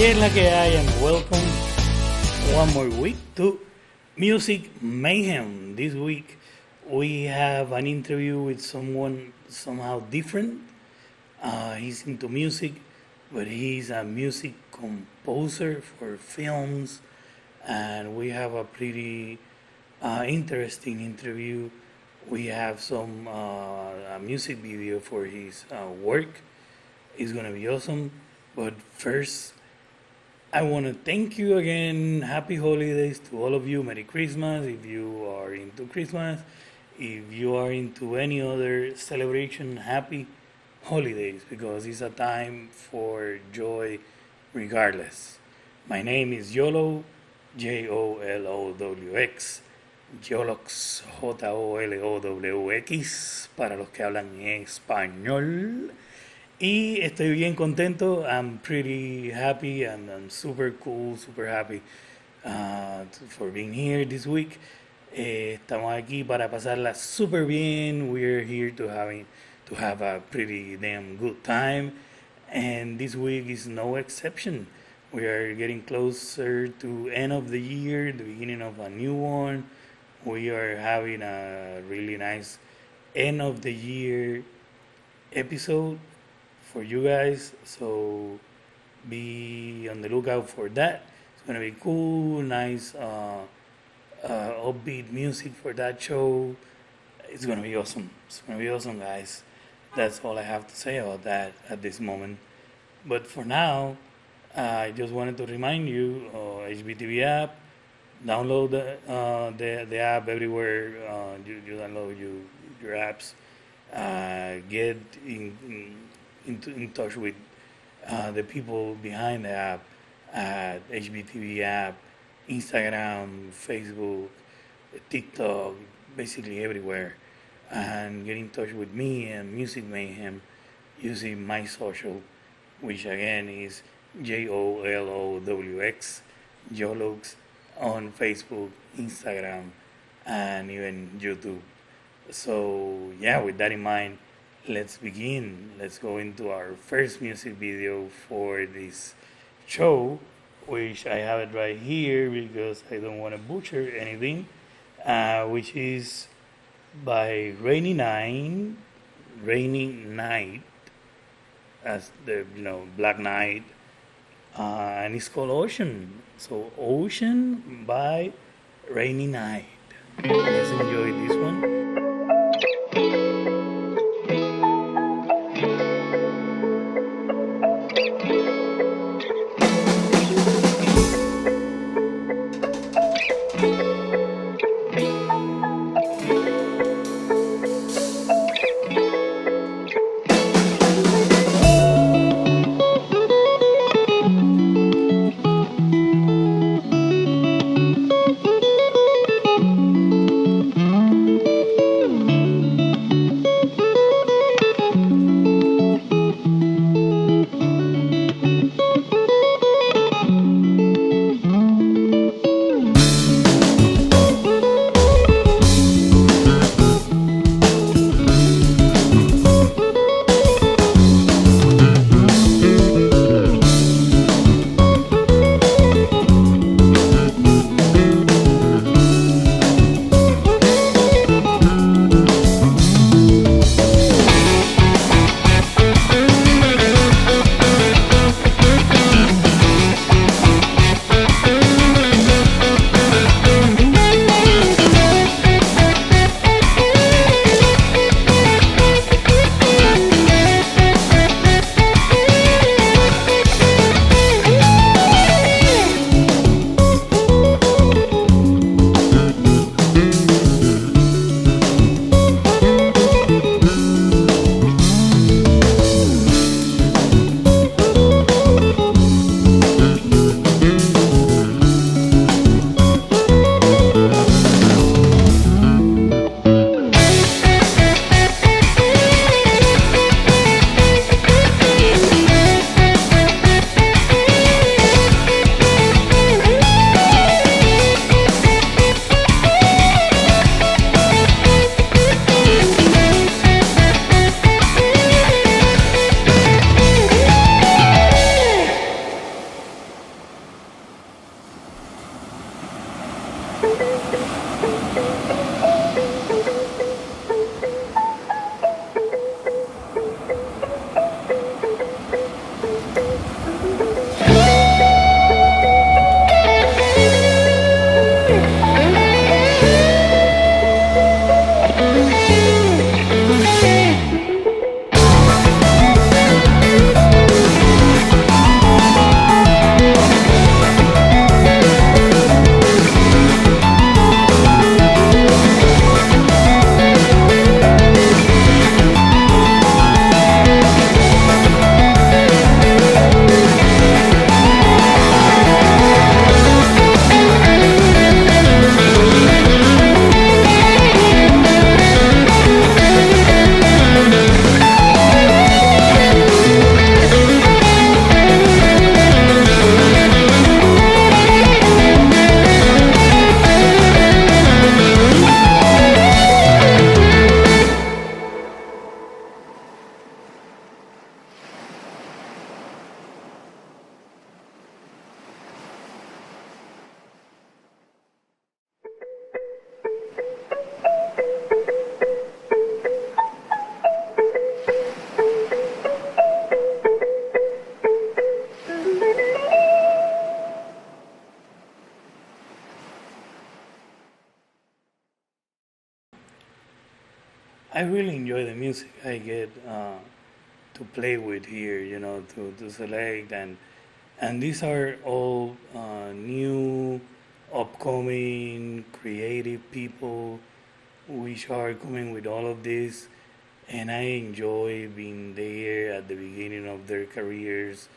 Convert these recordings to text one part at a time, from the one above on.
¿Qué es la que hay? And welcome one more week to Music Mayhem. This week we have an interview with someone somehow different. He's into music, but he's a music composer for films, and we have a pretty interesting interview. We have some a music video for his work. It's gonna be awesome. But first, I want to thank you again. Happy holidays to all of you. Merry Christmas if you are into Christmas. If you are into any other celebration, happy holidays because it's a time for joy regardless. My name is Yolo, Jolowx. Jolox, Jolowx, para los que hablan español. Y estoy bien contento. I'm pretty happy and I'm super cool, super happy for being here this week. Estamos aquí para pasarla super bien. We're here to have a pretty damn good time. And this week is no exception. We are getting closer to end of the year, the beginning of a new one. We are having a really nice end of the year episode for you guys, so be on the lookout for that. It's gonna be cool, nice, upbeat music for that show. It's gonna be awesome. It's gonna be awesome, guys. That's all I have to say about that at this moment. But for now, I just wanted to remind you, HBTV app. Download the app everywhere. You download your apps. Get in touch with the people behind the app at HBTV app, Instagram, Facebook, TikTok, basically everywhere. And get in touch with me and Music Mayhem using my social, which again is JOLOWX, Jolux, on Facebook, Instagram, and even YouTube. So yeah, with that in mind, let's begin. Let's go into our first music video for this show, which I have it right here because I don't want to butcher anything, which is by Rainy Night, as the Black Night, and it's called Ocean. So Ocean by Rainy Night. Let's enjoy this one. I really enjoy the music I get to play with here, to select, and these are all new, upcoming, creative people which are coming with all of this, and I enjoy being there at the beginning of their careers,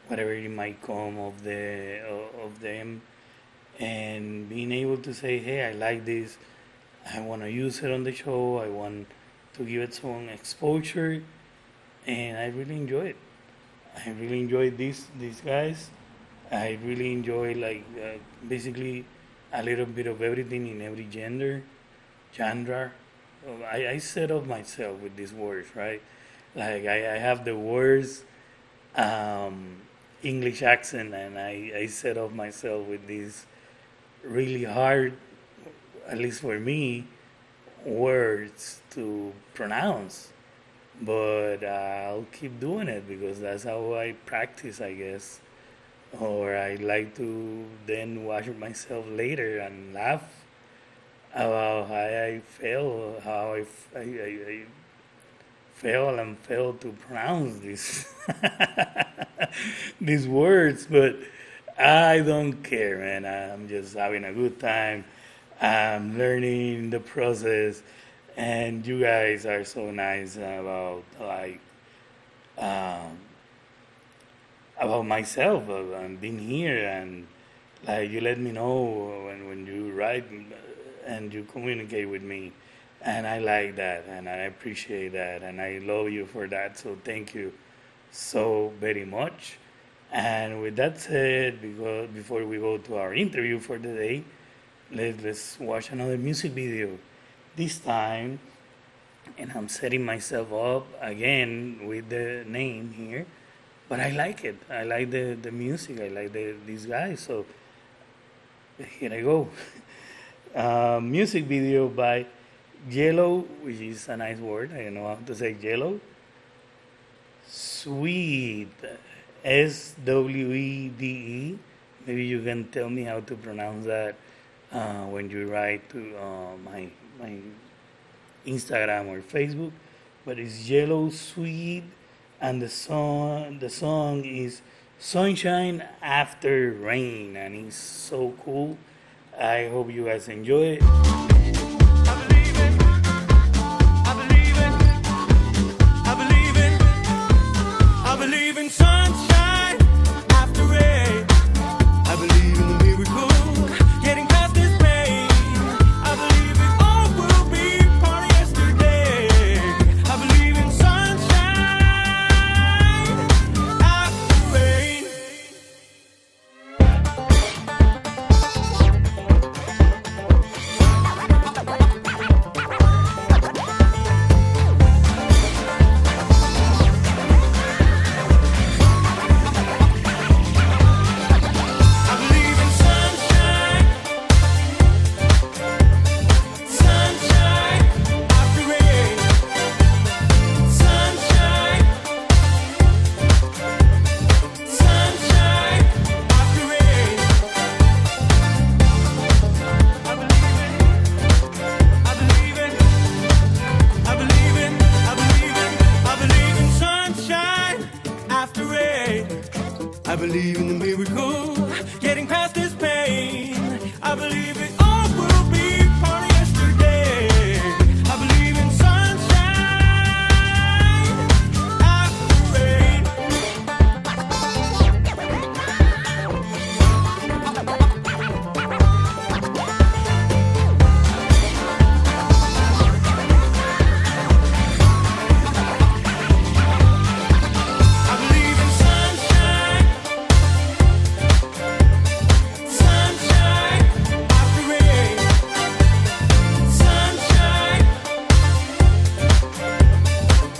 whatever it might come of them, and being able to say, hey, I like this, I want to use it on the show, I want to give it some exposure, and I really enjoy it. I really enjoy these guys. I really enjoy basically a little bit of everything in every genre. I set up myself with these words, right? Like I have the worst English accent, and I set up myself with these really hard, at least for me, words to pronounce. But I'll keep doing it because that's how I practice, I guess. Or I like to then watch myself later and laugh about how I fail, I fail and fail to pronounce these these words. But I don't care, man. I'm just having a good time. I'm learning the process, and you guys are so nice about um, about myself and being here, and you let me know when you write and you communicate with me, and I like that and I appreciate that and I love you for that. So thank you so very much. And with that said, before we go to our interview for the day, let's watch another music video. This time, and I'm setting myself up again with the name here, but I like it. I like the music. I like these guys. So here I go. Music video by Yellow, which is a nice word. I don't know how to say yellow. Sweet, Swede. Maybe you can tell me how to pronounce that when you write to my Instagram or Facebook. But it's Yellow Sweet, and the song is Sunshine After Rain, and it's so cool. I hope you guys enjoy it. I believe it. I believe it. I believe it. I believe in sunshine after rain. I believe in the miracle getting past this pain. I believe it all will be part of yesterday. I believe in sunshine after rain. I believe in sunshine. believe it all will be part of yesterday. I believe in sunshine after rain. I believe in sunshine, sunshine after rain, sunshine,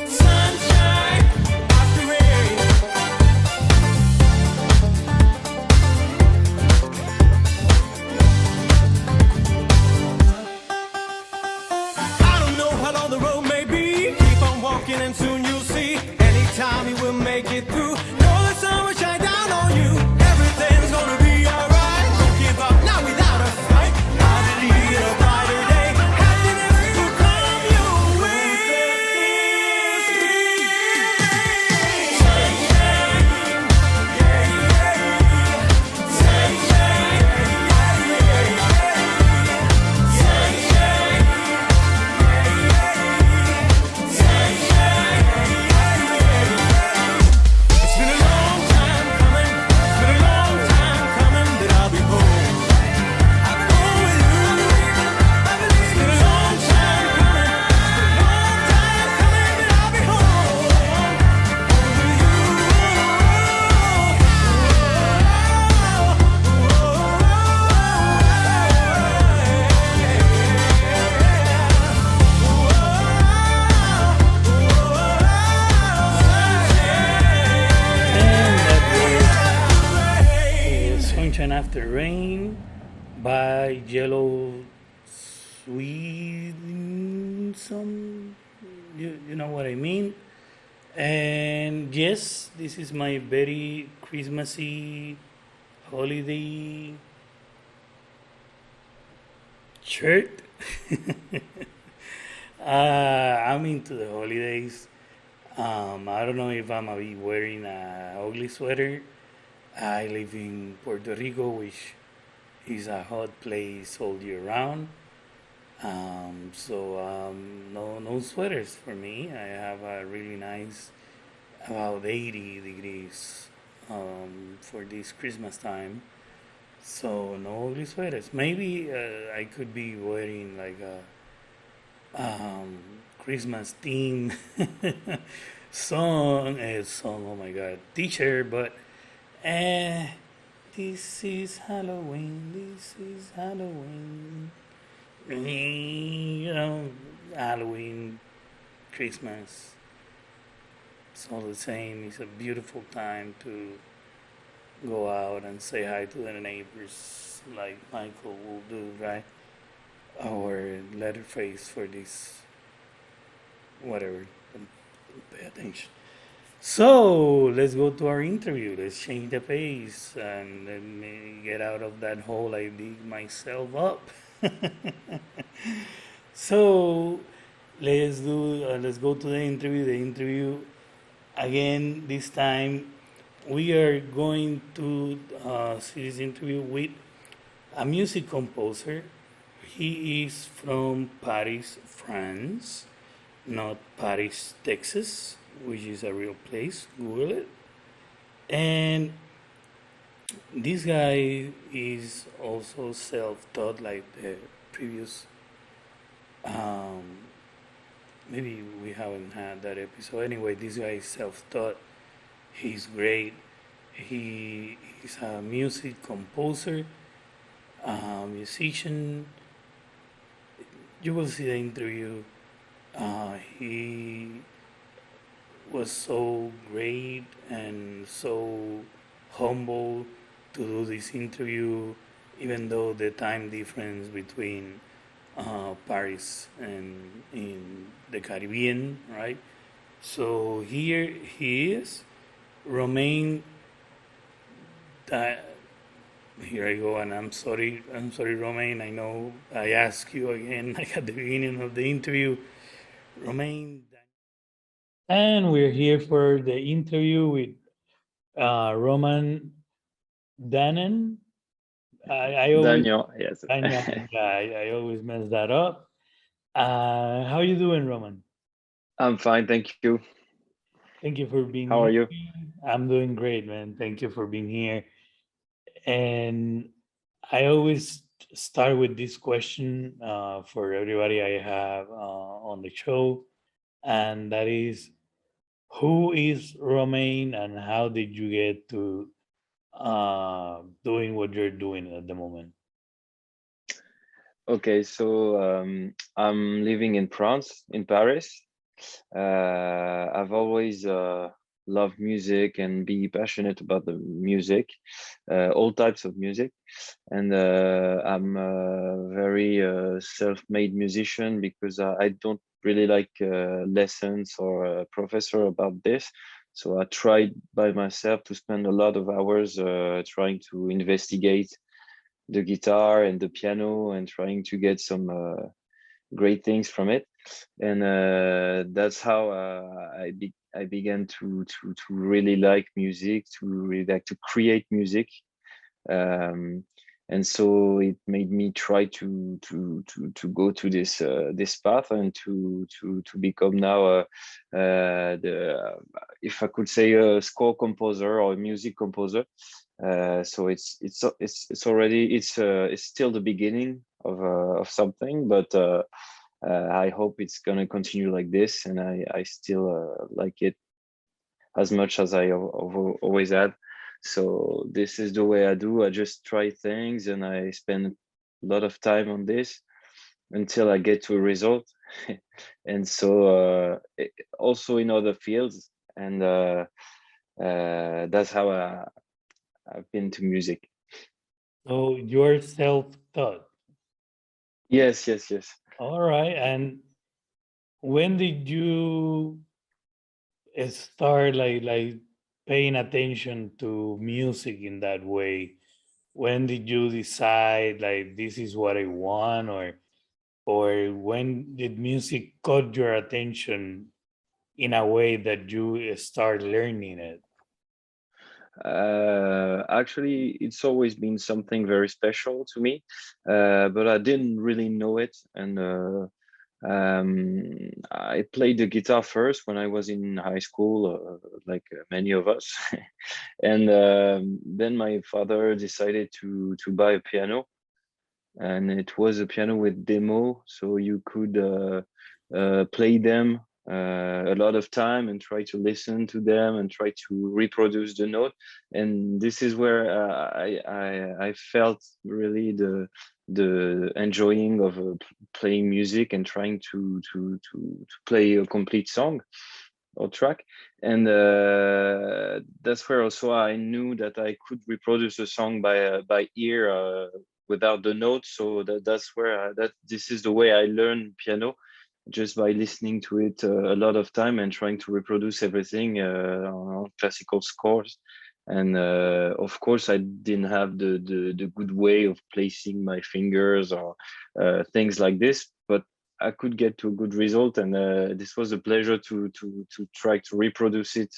sunshine after rain. I don't know how long the road may be. Keep on walking and soon you'll see. Anytime you will make it through. Know the sun will shine down on you. Everything's gonna be alright. Don't give up, not without a fight. I believe in a brighter day. Happiness will come your way. Sunshine, yeah, yeah. Sunshine, yeah, yeah, yeah. Sunshine. It's been a long time coming. It's been a long time coming that I'll be home. I'll be home with you. It's been a long time coming. Long time coming that I'll be home Sunshine After Rain by Yellow Sweetson. You know what I mean? And yes, this is my very Christmassy holiday shirt. I'm into the holidays. I don't know if I'm gonna be wearing a ugly sweater. I live in Puerto Rico, which is a hot place all year round. No sweaters for me. I have a really nice about 80 degrees for this Christmas time. So no ugly sweaters. Maybe I could be wearing like a Christmas theme song. Oh my God, t-shirt. But this is Halloween. This is Halloween. You know, Halloween, Christmas. It's all the same. It's a beautiful time to go out and say hi to the neighbors, like Michael will do, right? Or Letterface for this, whatever. Don't pay attention. So let's go to our interview. Let's change the pace and let me get out of that hole I dig myself up. So let's go to the interview. The interview again. This time we are going to see this interview with a music composer. He is from Paris, France, not Paris, Texas, which is a real place. Google it. And this guy is also self-taught, like the previous. Maybe we haven't had that episode. Anyway, this guy is self-taught. He's great. He is a music composer, musician. You will see the interview. He was so great and so humble to do this interview, even though the time difference between Paris and in the Caribbean, right? So here he is, Romain. Here I go, and I'm sorry, Romain. I know I asked you again, like at the beginning of the interview, Romain. And we're here for the interview with Romain Dagnan. I always Dagnan. Yes. Dagnan. Yeah, I always mess that up. How you doing, Roman? I'm fine, thank you. Thank you for How being are here. you? I'm doing great, man. Thank you for being here. And I always start with this question for everybody I have on the show, and that is, who is Romain, and how did you get to doing what you're doing at the moment? Okay, so I'm living in France, in Paris. I've always loved music and be passionate about the music, all types of music. And I'm a very self-made musician because I don't really like lessons or a professor about this. So I tried by myself to spend a lot of hours trying to investigate the guitar and the piano and trying to get some great things from it. And that's how I began to really like music, to really like to create music. Um, and so it made me try to go to this path and to become now the if I could say a score composer or a music composer. So it's already it's still the beginning of something, but I hope it's gonna continue like this, and I still like it as much as always had. So this is the way I do. I just try things and I spend a lot of time on this until I get to a result. And so also in other fields, and that's how I've been to music. So you're self-taught. Yes, yes, yes. All right. And when did you start like paying attention to music in that way? When did you decide like this is what I want, or when did music caught your attention in a way that you start learning it? Actually, it's always been something very special to me, but I didn't really know it. And I played the guitar first when I was in high school, like many of us. And then my father decided to buy a piano, and it was a piano with demo, so you could play them a lot of time and try to listen to them and try to reproduce the note. And this is where I felt really the enjoying of playing music and trying to play a complete song or track. And that's where also I knew that I could reproduce a song by ear without the notes. So that's where that this is the way I learn piano, just by listening to it a lot of time and trying to reproduce everything on classical scores. And of course, I didn't have the good way of placing my fingers or things like this, but I could get to a good result, and this was a pleasure to try to reproduce it.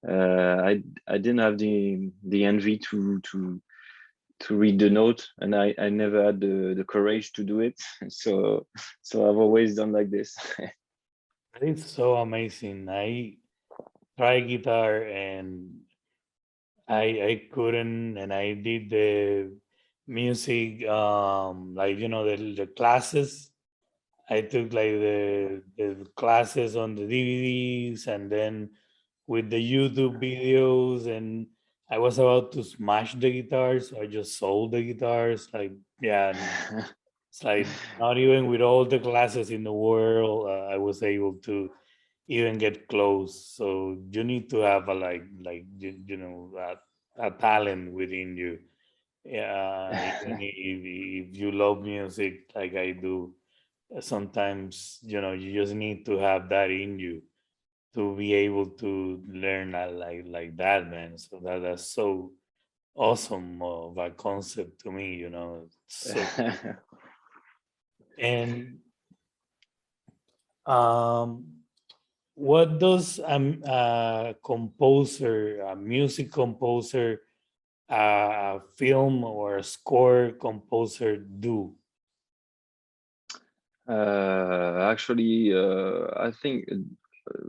I didn't have the envy to read the note, and I never had the courage to do it. So I've always done like this. That is so amazing. I try guitar and I couldn't, and I did the music like the classes. I took like the classes on the DVDs, and then with the YouTube videos, and I was about to smash the guitars, so I just sold the guitars. Like, yeah, and it's like not even with all the classes in the world, I was able to even get close. So you need to have a a talent within you. Yeah, even if you love music like I do, sometimes you just need to have that in you to be able to learn that like that, man. So that's so awesome of a concept to me. So and um, what does a composer, a music composer, a film or a score composer do? Actually, I think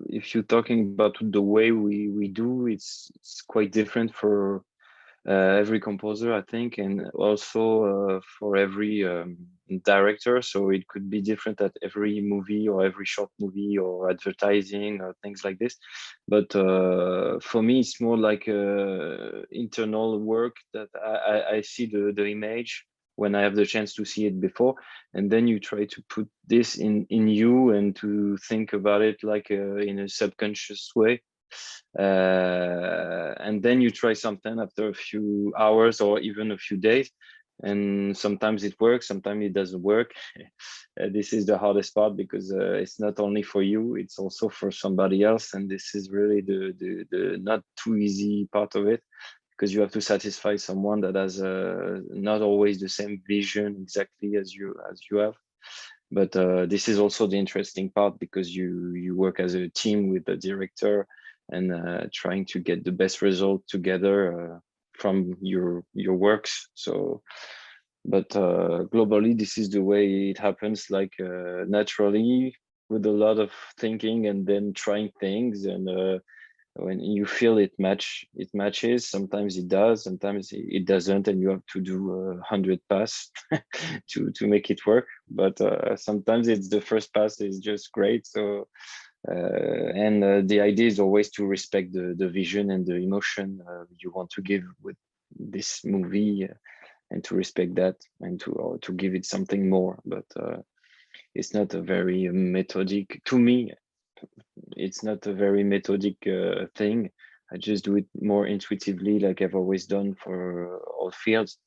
if you're talking about the way we do, it's quite different for every composer, I think, and also for every director. So it could be different at every movie or every short movie or advertising or things like this. But for me, it's more like internal work that I see the image when I have the chance to see it before, and then you try to put this in you and to think about it like in a subconscious way, and then you try something after a few hours or even a few days, and sometimes it works, sometimes it doesn't work. This is the hardest part because it's not only for you, it's also for somebody else, and this is really the not too easy part of it, because you have to satisfy someone that has not always the same vision exactly as you have. But this is also the interesting part, because you work as a team with the director, and trying to get the best result together from your works. So, but globally, this is the way it happens, like naturally, with a lot of thinking and then trying things, and when you feel it matches. Sometimes it does, sometimes it doesn't, and you have to do 100 pass to make it work. But sometimes it's the first pass is just great. So and the idea is always to respect the vision and the emotion you want to give with this movie, and to respect that, and to give it something more. But it's not a very methodic, to me, it's not a very methodic thing. I just do it more intuitively, like I've always done for all fields,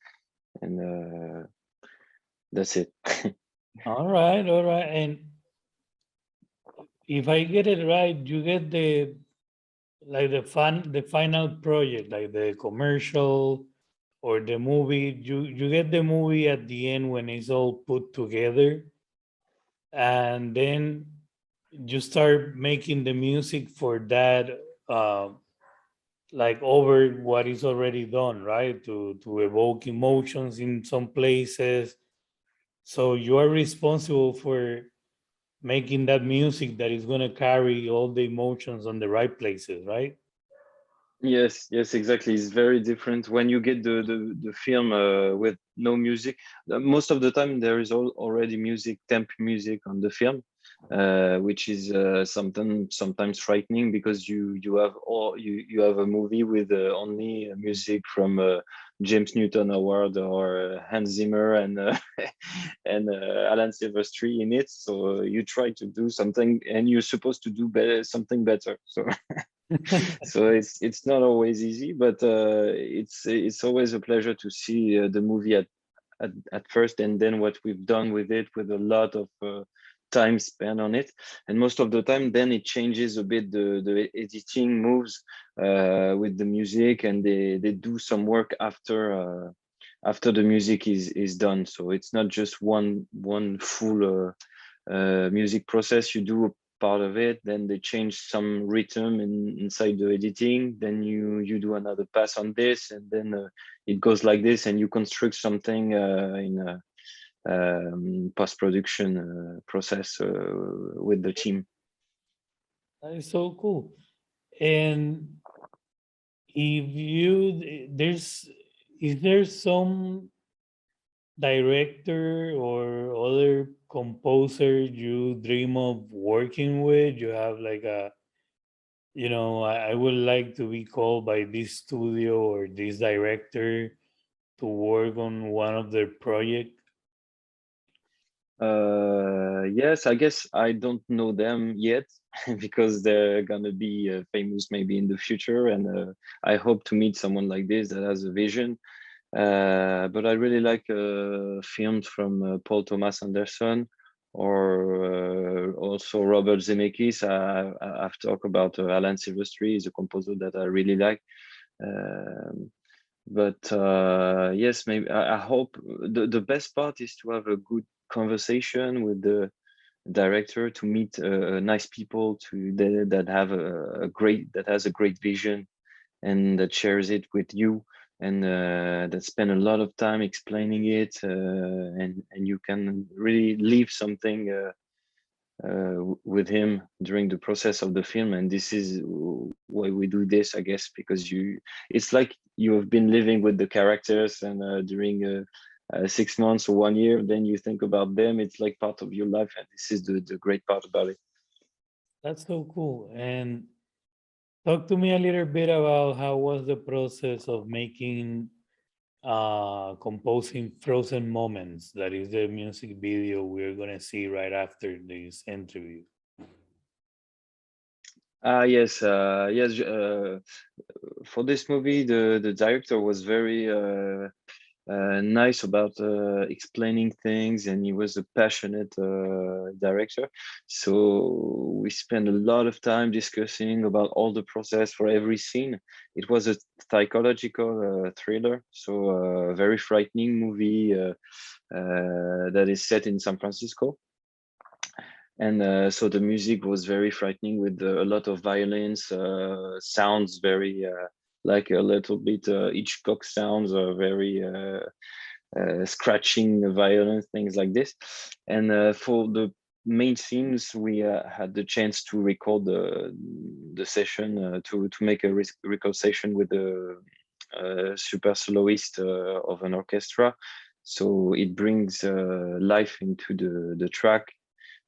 and that's it. All right, all right. And if I get it right, you get the like the final project, like the commercial or the movie. You get the movie at the end when it's all put together, and then you start making the music for that, uh, like over what is already done, right? To evoke emotions in some places. So you are responsible for making that music that is going to carry all the emotions on the right places, right? Yes, exactly. It's very different when you get the film with no music. Most of the time, there is already music, temp music on the film, which is sometimes frightening, because you have a movie with only music from James Newton Howard or Hans Zimmer and and Alan Silvestri in it. So you try to do something, and you're supposed to do better, something better. So so it's not always easy, but it's always a pleasure to see the movie at first, and then what we've done with it, with a lot of time spent on it. And most of the time then it changes a bit, the editing moves with the music, and they do some work after the music is done. So it's not just one full music process. You do a part of it, then they change some rhythm inside the editing, then you do another pass on this, and then it goes like this, and you construct something in a post-production process with the team. That is so cool. And if you there's is there some director or other composer you dream of working with? You have like a, I would like to be called by this studio or this director to work on one of their project. Yes, I guess I don't know them yet because they're gonna be famous maybe in the future, and I hope to meet someone like this that has a vision. But I really like films from Paul Thomas Anderson, or also Robert Zemeckis. I've talked about Alan Silvestri, is a composer that I really like. Um, but yes, maybe I hope the best part is to have a good conversation with the director, to meet nice people that have a great, that has a great vision, and that shares it with you. and that spend a lot of time explaining it, and you can really leave something with him during the process of the film. And this is why we do this, I guess, because it's like you have been living with the characters, and during 6 months or 1 year, then you think about them. It's like part of your life, and this is the great part about it. That's so cool. And talk to me a little bit about how was the process of making composing Frozen Moments, that is the music video we're gonna see right after this interview. Yes, yes. For this movie, the director was very nice about explaining things, and he was a passionate director. So we spent a lot of time discussing about all the process for every scene. It was a psychological thriller, so a very frightening movie that is set in San Francisco. And so the music was very frightening, with a lot of violence, sounds very like a little bit Hitchcock sounds, are very scratching, violent things like this. And for the main scenes, we had the chance to record the session, to make a record session with the super soloist of an orchestra. So it brings life into the track,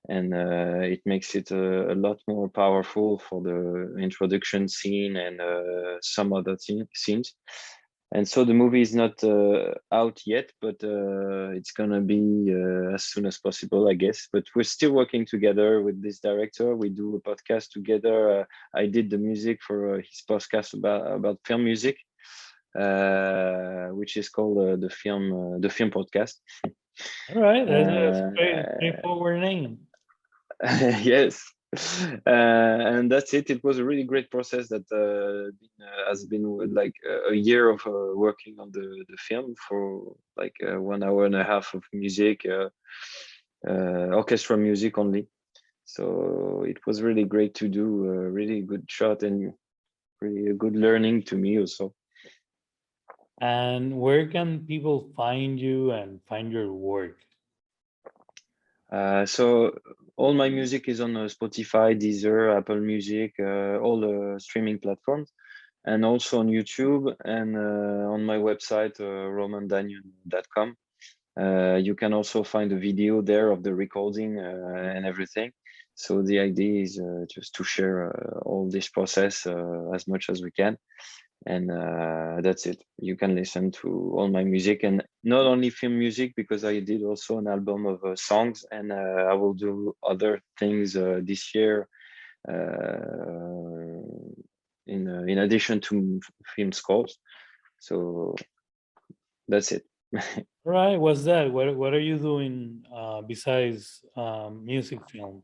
and it makes it a lot more powerful for the introduction scene and some other scenes. And so the movie is not out yet, but it's gonna be as soon as possible, I guess. But we're still working together with this director. We do a podcast together. I did the music for his podcast about film music, which is called the film podcast. All right, that's a straightforward name. Yes. And that's it. It was a really great process that has been like a year of working on the film, for like 1 hour and a half of music, orchestra music only. So it was really great to do, a really good shot, and really a good learning to me also. And where can people find you and find your work? So all my music is on Spotify, Deezer, Apple Music, all the streaming platforms, and also on YouTube, and on my website, romandagnan.com. You can also find a video there of the recording and everything. So the idea is just to share all this process as much as we can. And that's it. You can listen to all my music, and not only film music, because I did also an album of songs, and I will do other things this year in addition to film scores. So that's it. All right, what's that? What are you doing besides music film?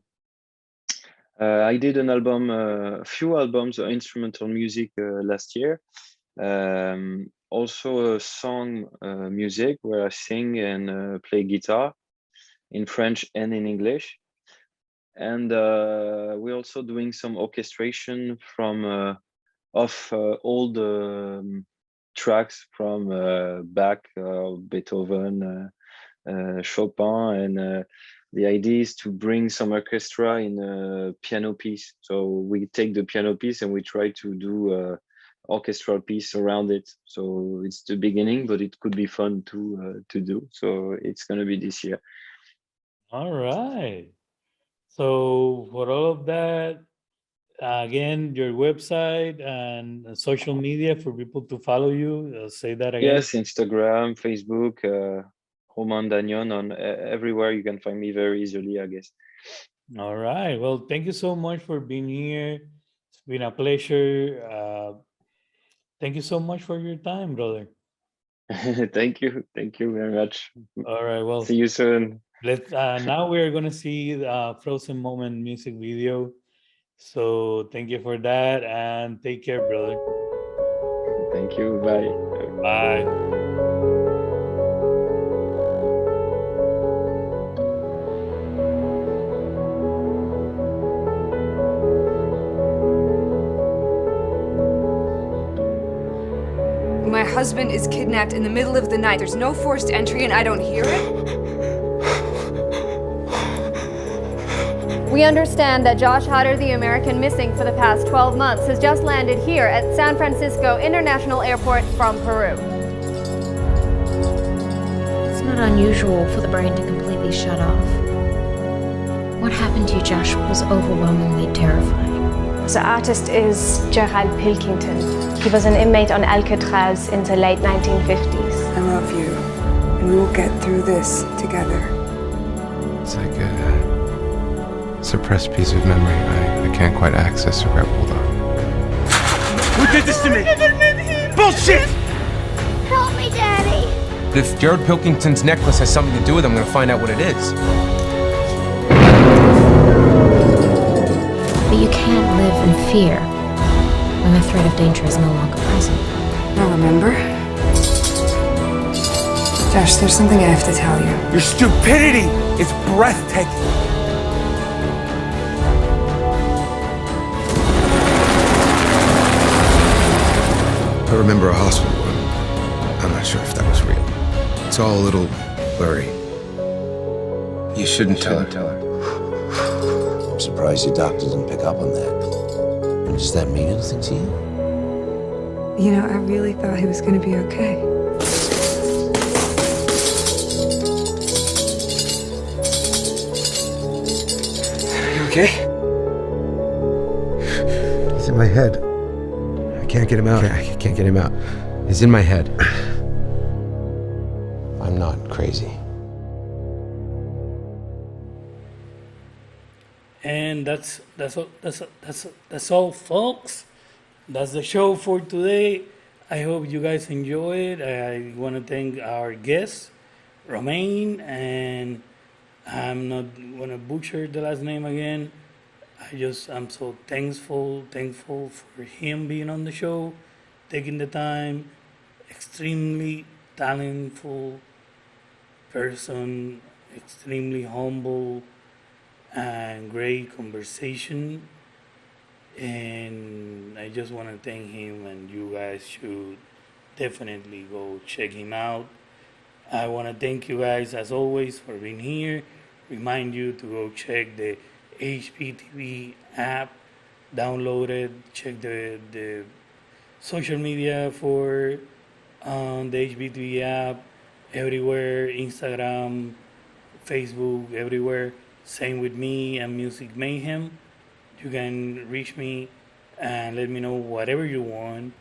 I did an album, a few albums, instrumental music last year. Also a song music, where I sing and play guitar in French and in English. And we're also doing some orchestration from of all the tracks from Bach, Beethoven, Chopin, and the idea is to bring some orchestra in a piano piece. So we take the piano piece and we try to do a orchestral piece around it. So it's the beginning, but it could be fun to do. So it's gonna be this year. All right. So for all of that, again, your website and social media for people to follow you. Say that again. Yes, Instagram, Facebook, Romain Dagnan, on everywhere. You can find me very easily, I guess. All right. Well, thank you so much for being here. It's been a pleasure. Thank you so much for your time, brother. Thank you very much. All right. Well, See you soon. let's now we're gonna see the Frozen Moment music video. So thank you for that, and take care, brother. Thank you. Bye. Bye. My husband is kidnapped in the middle of the night. There's no forced entry and I don't hear it? We understand that Josh Hader, the American missing for the past 12 months, has just landed here at San Francisco International Airport from Peru. It's not unusual for the brain to completely shut off. What happened to you, Josh, was overwhelmingly terrifying. The artist is Gerald Pilkington. He was an inmate on Alcatraz in the late 1950s. I love you, and we will get through this together. It's like a suppressed piece of memory I can't quite access or grab hold of. Who did this to me? Bullshit! Help me, Daddy! If Gerald Pilkington's necklace has something to do with it, I'm gonna find out what it is. But you can't live in fear when the threat of danger is no longer present. Now remember? Josh, there's something I have to tell you. Your stupidity is breathtaking. I remember a hospital room. I'm not sure if that was real. It's all a little blurry. You shouldn't tell her. I'm surprised your doctor didn't pick up on that. Does that mean anything to you? You know, I really thought he was going to be okay. You okay? He's in my head. I can't get him out. I can't get him out. He's in my head. I'm not crazy. And that's all, folks. That's the show for today. I hope you guys enjoy it. I want to thank our guest, Romain, and I'm not gonna butcher the last name again. I'm so thankful for him being on the show, taking the time. Extremely talentful person, extremely humble, and great conversation. And I just want to thank him, and you guys should definitely go check him out. I want to thank you guys as always for being here. Remind you to go check the HPTV app, download it, check the social media for the HPTV app, everywhere, Instagram, Facebook, everywhere. Same with me and Music Mayhem. You can reach me and let me know whatever you want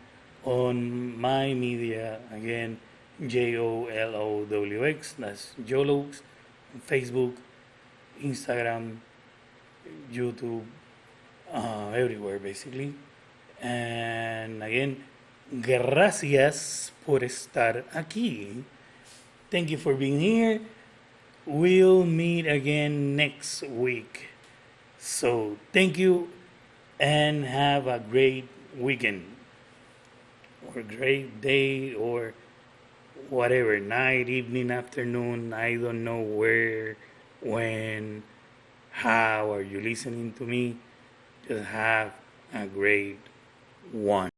on my media. Again, JOLOWX, that's Jolux, Facebook, Instagram, YouTube, everywhere basically. And again, gracias por estar aquí. Thank you for being here. We'll meet again next week. So thank you and have a great weekend or great day or whatever, night, evening, afternoon. I don't know where, when, how are you listening to me. Just have a great one.